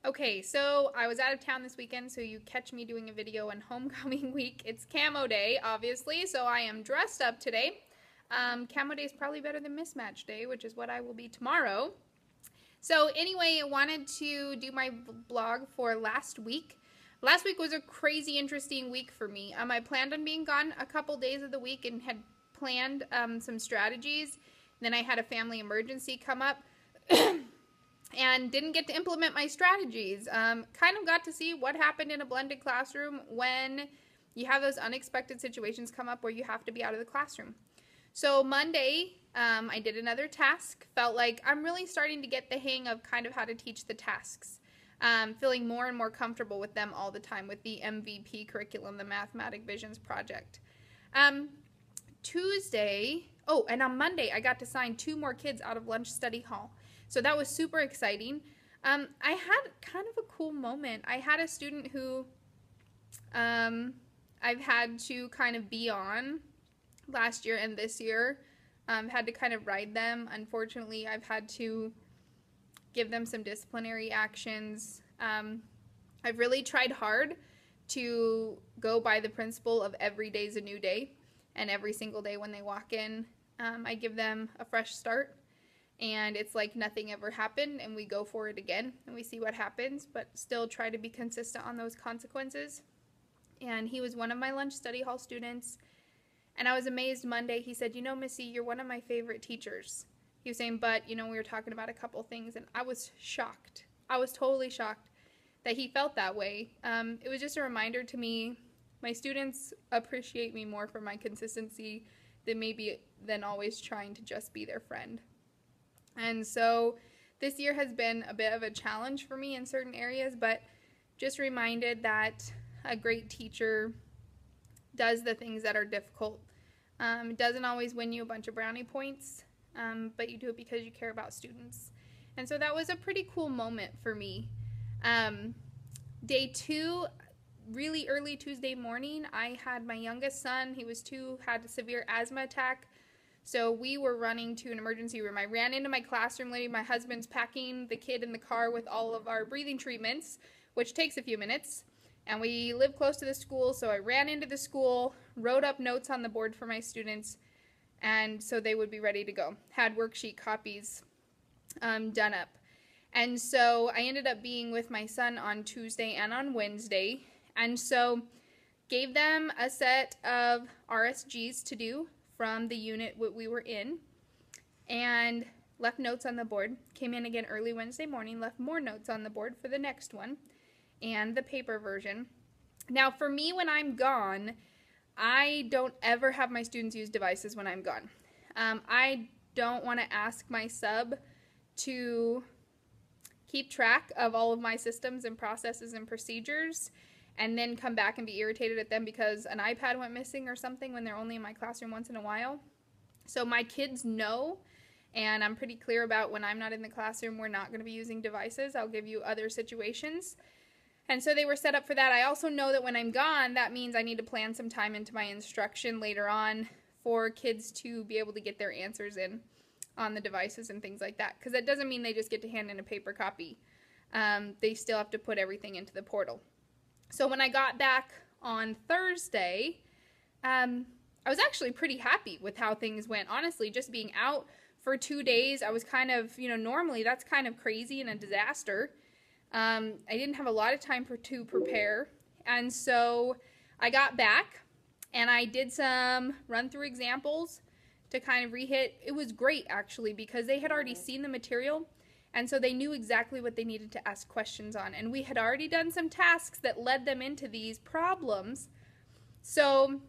Okay, so I was out of town this weekend, so you catch me doing a video on homecoming week. It's camo day, obviously, so I am dressed up today. Camo day is probably better than mismatch day, which is what I will be tomorrow. So anyway, I wanted to do my vlog for last week. Last week was a crazy interesting week for me. I planned on being gone a couple days of the week and had planned some strategies. Then I had a family emergency come up. And didn't get to implement my strategies. Kind of got to see what happened in a blended classroom when you have those unexpected situations come up where you have to be out of the classroom. So Monday, I did another task. Felt like I'm really starting to get the hang of kind of how to teach the tasks. Feeling more and more comfortable with them all the time with the MVP curriculum, the Mathematic Visions project. Tuesday, and on Monday, I got to sign 2 more kids out of lunch study hall. So that was super exciting. I had kind of a cool moment. I had a student who I've had to kind of be on last year and this year. Had to kind of ride them. Unfortunately, I've had to give them some disciplinary actions. I've really tried hard to go by the principle of every day's a new day. And every single day when they walk in, I give them a fresh start. And it's like nothing ever happened, and we go for it again, and we see what happens, but still try to be consistent on those consequences. And he was one of my lunch study hall students, and I was amazed Monday. He said, "You know, Missy, you're one of my favorite teachers." He was saying, but, we were talking about a couple things, and I was shocked. I was totally shocked that he felt that way. It was just a reminder to me, my students appreciate me more for my consistency than always trying to just be their friend. And so this year has been a bit of a challenge for me in certain areas, but just reminded that a great teacher does the things that are difficult. It doesn't always win you a bunch of brownie points, but you do it because you care about students. And so that was a pretty cool moment for me. Day 2, really early Tuesday morning, I had my youngest son. He was 2, had a severe asthma attack. So we were running to an emergency room. I ran into my classroom lady. My husband's packing the kid in the car with all of our breathing treatments, which takes a few minutes. And we live close to the school, so I ran into the school, wrote up notes on the board for my students, and so they would be ready to go. Had worksheet copies done up. And so I ended up being with my son on Tuesday and on Wednesday. And so gave them a set of RSGs to do from the unit we were in, and left notes on the board. Came in again early Wednesday morning, left more notes on the board for the next one, and the paper version. Now for me, when I'm gone, I don't ever have my students use devices when I'm gone. I don't want to ask my sub to keep track of all of my systems and processes and procedures and then come back and be irritated at them because an iPad went missing or something when they're only in my classroom once in a while. So my kids know, and I'm pretty clear about when I'm not in the classroom, we're not going to be using devices. I'll give you other situations. And so they were set up for that. I also know that when I'm gone, that means I need to plan some time into my instruction later on for kids to be able to get their answers in on the devices and things like that. Because that doesn't mean they just get to hand in a paper copy. They still have to put everything into the portal. So when I got back on Thursday, I was actually pretty happy with how things went. Honestly, just being out for 2 days, I was kind of, normally that's kind of crazy and a disaster. I didn't have a lot of time to prepare. And so I got back and I did some run-through examples to kind of re-hit. It was great, actually, because they had already seen the material. And so they knew exactly what they needed to ask questions on. And we had already done some tasks that led them into these problems. So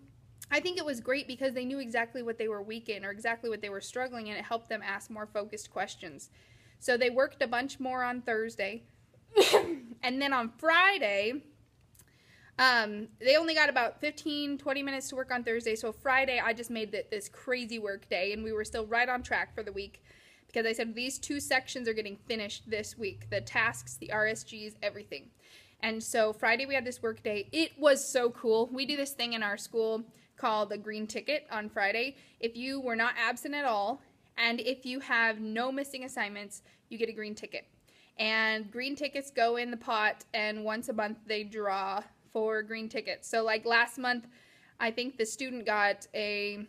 I think it was great because they knew exactly what they were weak in or exactly what they were struggling in. It helped them ask more focused questions. So they worked a bunch more on Thursday. And then on Friday, they only got about 15-20 minutes to work on Thursday. So Friday, I just made this crazy work day. And we were still right on track for the week. Because I said these 2 sections are getting finished this week. The tasks, the RSGs, everything. And so Friday we had this work day. It was so cool. We do this thing in our school called the green ticket on Friday. If you were not absent at all, and if you have no missing assignments, you get a green ticket. and green tickets go in the pot, and once a month they draw for green tickets. So like last month, I think the student got I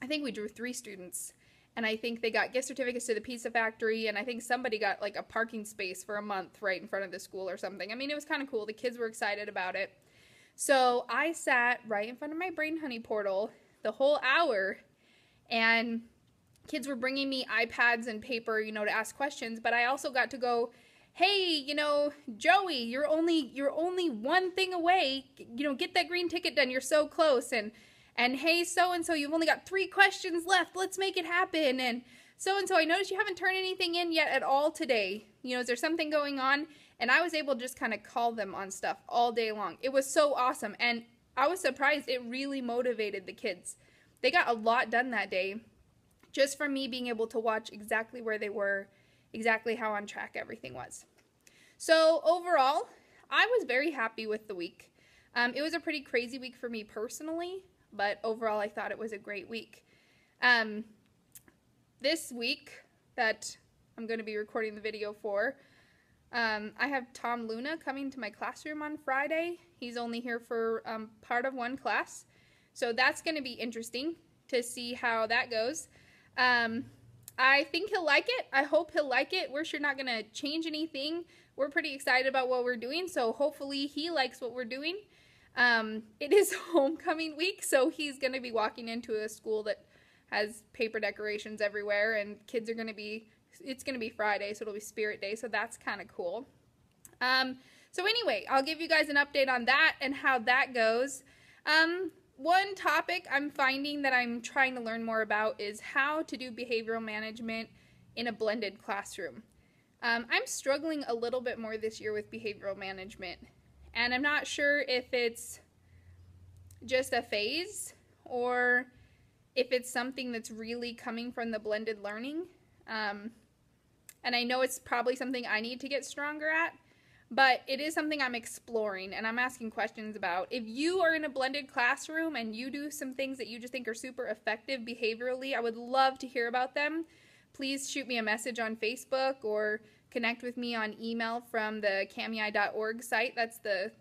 think we drew 3 students, and I think they got gift certificates to the Pizza Factory, and I think somebody got like a parking space for a month right in front of the school or something. I mean, it was kind of cool. The kids were excited about it. So I sat right in front of my Brain Honey portal the whole hour, and kids were bringing me iPads and paper, you know, to ask questions, but I also got to go, hey, you know, Joey, you're only one thing away, you know, get that green ticket done, you're so close, and hey, so-and-so, you've only got 3 questions left, let's make it happen, and so-and-so, I noticed you haven't turned anything in yet at all today, you know, is there something going on? And I was able to just kind of call them on stuff all day long. It was so awesome, and I was surprised. It really motivated the kids. They got a lot done that day, just from me being able to watch exactly where they were, exactly how on track everything was. So overall, I was very happy with the week. It was a pretty crazy week for me personally, but overall I thought it was a great week. This week that I'm going to be recording the video for, I have Tom Luna coming to my classroom on Friday. He's only here for part of one class, so that's going to be interesting to see how that goes. I think he'll like it. I hope he'll like it. We're sure not going to change anything. We're pretty excited about what we're doing, so hopefully he likes what we're doing. It is homecoming week, so he's going to be walking into a school that has paper decorations everywhere, and kids are going to be, it's going to be Friday, so it'll be Spirit Day, so that's kind of cool. So anyway, I'll give you guys an update on that and how that goes. One topic I'm finding that I'm trying to learn more about is how to do behavioral management in a blended classroom. I'm struggling a little bit more this year with behavioral management, and I'm not sure if it's just a phase or if it's something that's really coming from the blended learning. And I know it's probably something I need to get stronger at, but it is something I'm exploring and I'm asking questions about. If you are in a blended classroom and you do some things that you just think are super effective behaviorally, I would love to hear about them. Please shoot me a message on Facebook or connect with me on email from the cami.org site. That's the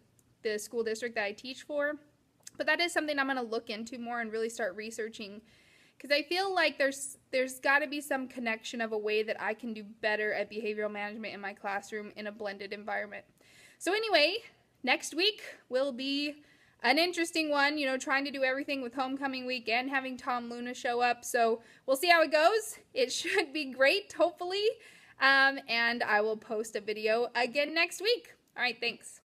school district that I teach for. But that is something I'm going to look into more and really start researching, because I feel like there's got to be some connection of a way that I can do better at behavioral management in my classroom in a blended environment. So anyway, next week will be an interesting one, you know, trying to do everything with homecoming week and having Tom Luna show up. So we'll see how it goes. It should be great, hopefully. And I will post a video again next week. All right, thanks.